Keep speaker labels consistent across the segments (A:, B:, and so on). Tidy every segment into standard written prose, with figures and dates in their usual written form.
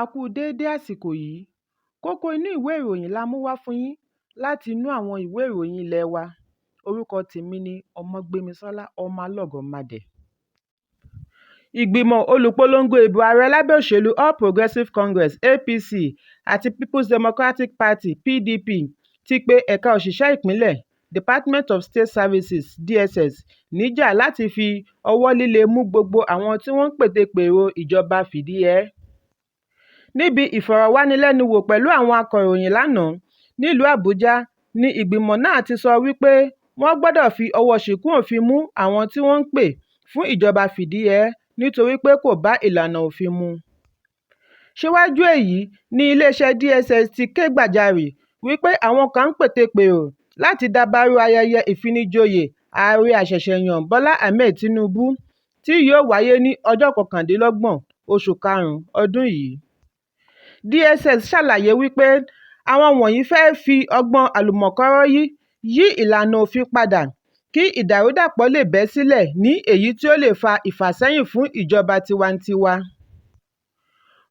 A: A kú déédé àsìkò yìí. Kókó inú ìwé ìròyìn la mú wá fún yín láti inú àwọn ìwé ìròyìn ilé wa. Orúkọ tèmi ni Ọmọgbémisọ́lá ọmọ Alọ́gọ̀madẹ̀. Ìgbìmọ̀ olùpolongo ìbò ààrẹ lábẹ́ òṣèlú All Progressives Congress (APC) àti People's Democratic Party (PDP) ti pe ẹ̀ka òṣìṣẹ́ ìpínlẹ̀ Department of State Services (DSS) níjà láti fi ọwọ́ líle mú gbogbo àwọn tí wọ́n ń pètepèrò ìjọba fìdí-hẹ̀ẹ́. Níbi ìfọ̀rọ̀wánilẹ́nuwò pẹ̀lú àwọn akọ̀ròyìn lánàá nílùú Àbújá ni ìgbìmọ̀ náà ti sọ wípé wọ́n gbọ́dọ̀ fi ọwọ́ ṣìkún òfin mú àwọn tí wọ́n ń pè fún ìjọba fìdí-hẹ̀ẹ́ nítorí pé kò bá ìlànà òfin mu. Síwájú èyí ni iléeṣẹ́ DSS ti ké gbàjarè wípé àwọn kan ń pètepèrò láti dabarú ayẹyẹ ìfinijoyè ààrẹ àṣẹ̀ṣẹ̀yàn Bọ́lá Ahmed Tinubu tí yóò wáyé ní ọjọ́ 29 oṣù karùn-ún ọdún yìí. DSS ṣàlàyé wípé àwọn wọ̀nyí fẹ́ fi ọgbọ́n àlùmọ̀kọ́rọ́ yí ìlànà òfin padà kí ìdàrúdàpọ̀ lè bẹ́ sílẹ̀ ní èyí tí ó lè fa ìfàsẹ́yìn fún ìjọba tiwantiwa.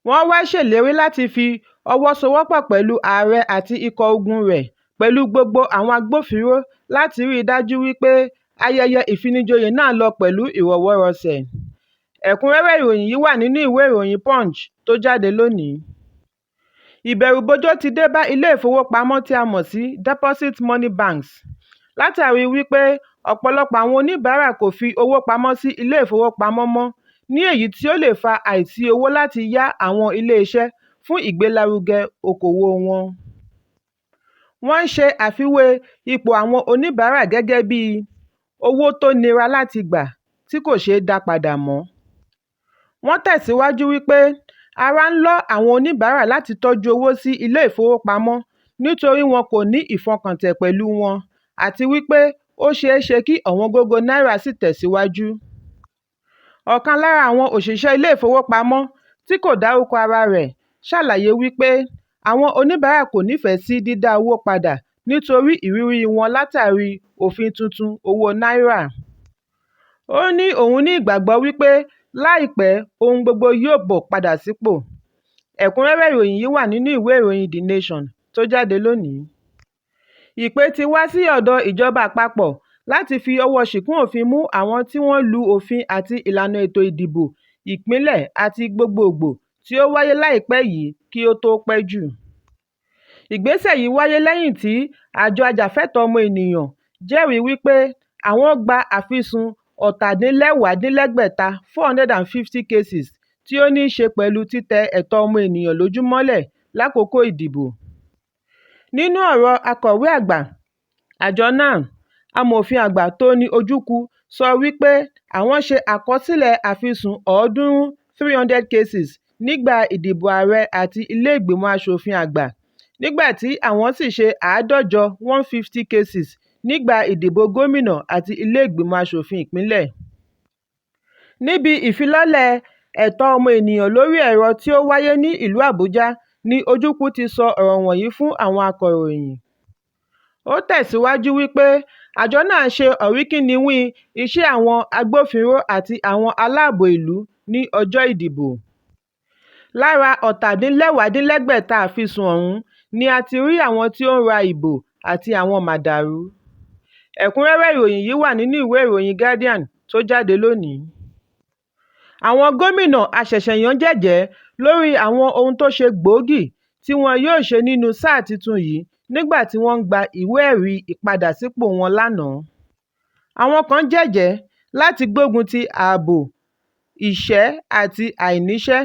A: Wọ́n wá ṣèlérí láti fi ọwọ́ sowọ́pọ̀ pẹ̀lú ààrẹ àti ikọ̀ ogun rẹ̀ pẹ̀lú gbogbo àwọn agbófinró láti rí i dájú wípé ayẹyẹ ìfinijoyè náà lọ pẹ̀lú ìrọ̀wọ́rọsẹ̀. Ẹ̀kúnrẹ́rẹ́ ìròyìn yìí wà nínú ìwé ìròyìn Punch tó jáde lónìí. Ìbẹ̀rùbojo ti dé bá ilé ìfowópamọ́ tí a mọ̀ sí Deposit Money Banks látàrí wípé ọ̀pọ̀lọpọ̀ àwọn oníbàárà kò fi owó pamọ́ sí ilé ìfowópamọ́ mọ́ ní èyí tí ó lè fa àìsí owó láti yá àwọn ilé-iṣẹ́ fún ìgbélárugẹ okòwò wọn. Wọ́n ń ṣe àfiwé ipò àwọn oníbàárà gẹ́gẹ́ bí owó tó nira láti gbà tí kò ṣeé dá padà mọ́. Wọ́n tẹ̀síwájú wípé ara ń lọ́ àwọn oníbàárà láti tọ́jú owó sí ilé ìfowópamọ́ nítorí wọn kò ní ìfọkàntẹ̀ pẹ̀lú wọn àti wípé ó ṣeé ṣe kí ọ̀wọ́ngógó náírà sì tẹ̀síwájú. Ọ̀kan lára àwọn òṣìṣẹ́ ilé ìfowópamọ́ tí kò dárúkọ ara rẹ̀ ṣàlàyé wípé àwọn oníbàárà kò nífẹ̀ẹ́ sí dídá owó padà nítorí ìrírí wọn látàrí òfin tuntun owó náírà. Ó ní òun ní ìgbàgbọ́ wípé láìpẹ́ ohun gbogbo yóò bọ̀ padà sípò. Ẹ̀kúnrẹ́rẹ́ ìròyìn yìí wà nínú ìwé ìròyìn The Nation tó jáde lónìí. Ìpè ti wá sí ọ̀dọ̀ ìjọba àpapọ̀ láti fi ọwọ́ ṣìkún òfin mú àwọn tí wọ́n lu òfin àti ìlànà ètò ìdìbò ìpínlẹ̀ àti gbogbogbò tí ó wáyé láìpẹ́ yìí kí ó tó pẹ́ jù. Ìgbésẹ̀ yìí wáyé lẹ́yìn tí àjọ ajàfẹ́tọ̀ọ́ ọmọ ènìyàn jẹ́rìí wípé àwọn gba àfisùn 450 cases tí ó ní í ṣe pẹ̀lú títẹ ẹ̀tọ́ ọmọ ènìyàn lójú mọ́lẹ̀ lákòókò ìdìbò. Nínú ọ̀rọ̀ akọ̀wé àgbà àjọ náà, amòfin àgbà Tony Ojukwu sọ wípé àwọn ṣe àkọsílẹ̀ àfisùn 300 cases nígbà ìdìbò ààrẹ àti ilé ìgbìmọ̀ aṣòfin àgbà, nígbà tí àwọn sì ṣe 150 cases nígbà ìdìbò gómìnà àti ilé ìgbìmọ̀ aṣòfin ìpínlẹ̀. Níbi ìfilọ́lẹ̀ ẹ̀tọ́ ọmọ ènìyàn lórí ẹ̀rọ tí ó wáyé ní ìlú Àbújá ni Ojukwu ti sọ ọ̀rọ̀ wọ̀nyí fún àwọn akọ̀ròyìn. Ó tẹ̀síwájú wípé àjọ náà ṣe ọ̀ríkìníwín iṣẹ́ àwọn agbófinró àti àwọn aláàbò ìlú ní ọjọ́ ìdìbò. Lára 450 àfisùn ọ̀hún ni a ti rí àwọn tí ó ń ra ìbò àti àwọn màdàrú. Ẹ̀kúnrẹ́rẹ́ ìròyìn yìí wà nínú ìwé ìròyìn Guardian tó jáde lónìí. Àwọn gómìnà àṣẹ̀ṣẹ̀yàn jẹ́jẹ̀ẹ́ lórí àwọn ohun tó ṣe gbòógì tí wọn yóò ṣe nínú sáà tuntun yìí nígbà tí wọ́n ń gba ìwé ẹ̀rí ìpadàsípò wọn lánàá. Àwọn kan jẹ́jẹ̀ẹ́ láti gbógun ti ààbò, ìṣẹ́ àti àìníṣẹ́,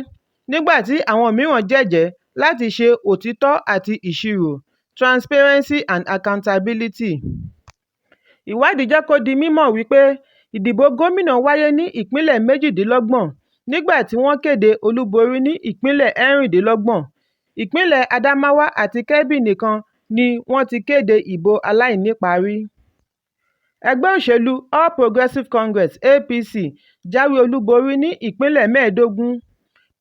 A: nígbà tí àwọn mìíràn jẹ́jẹ̀ẹ́ láti ṣe òtítọ́ àti ìṣirò (transparency and accountability). Ìwádìí jẹ́ kó di mímọ̀ wípé ìdìbò gómìnà wáyé ní ìpínlẹ̀ 28 nígbà tí wọ́n kéde olúborí ní ìpínlẹ̀ 26. Ìpínlẹ̀ Adamawa àti Kebbi nìkan ni wọ́n ti kéde ìbò aláìníparí. Ẹgbẹ́ òṣèlú All Progressives Congress (APC) jáwé olúborí ní ìpínlẹ̀ 15.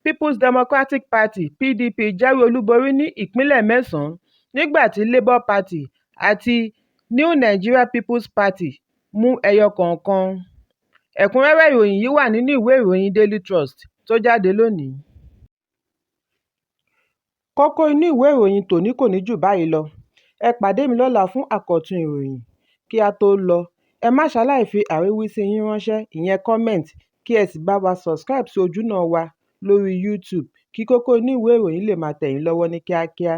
A: People's Democratic Party (PDP) jáwé olúborí ní ìpínlẹ̀ 9, nígbà tí Labour Party àti New Nigeria People's Party mú ẹyọ kọ̀ọ̀kan. Ẹ̀kúnrẹ́rẹ́ ìròyìn yìí wà nínú ìwé ìròyìn Daily Trust tó jáde lónìí. Kókó inú ìwé ìròyìn tòní kò ní jù báyìí lọ. Ẹ pàdé mi lọ́la fún àkọ́tún ìròyìn. Kí a tó lọ, ẹ má ṣaláì fi àríwísí yín ránṣẹ́, ìyẹn comment, kí ẹ sì bá wa subscribe sí ojúnà wa lórí YouTube kí Kókó Inú Ìwé Ìròyìn lè máa tẹ̀ yín lọ́wọ́ ní kíákíá.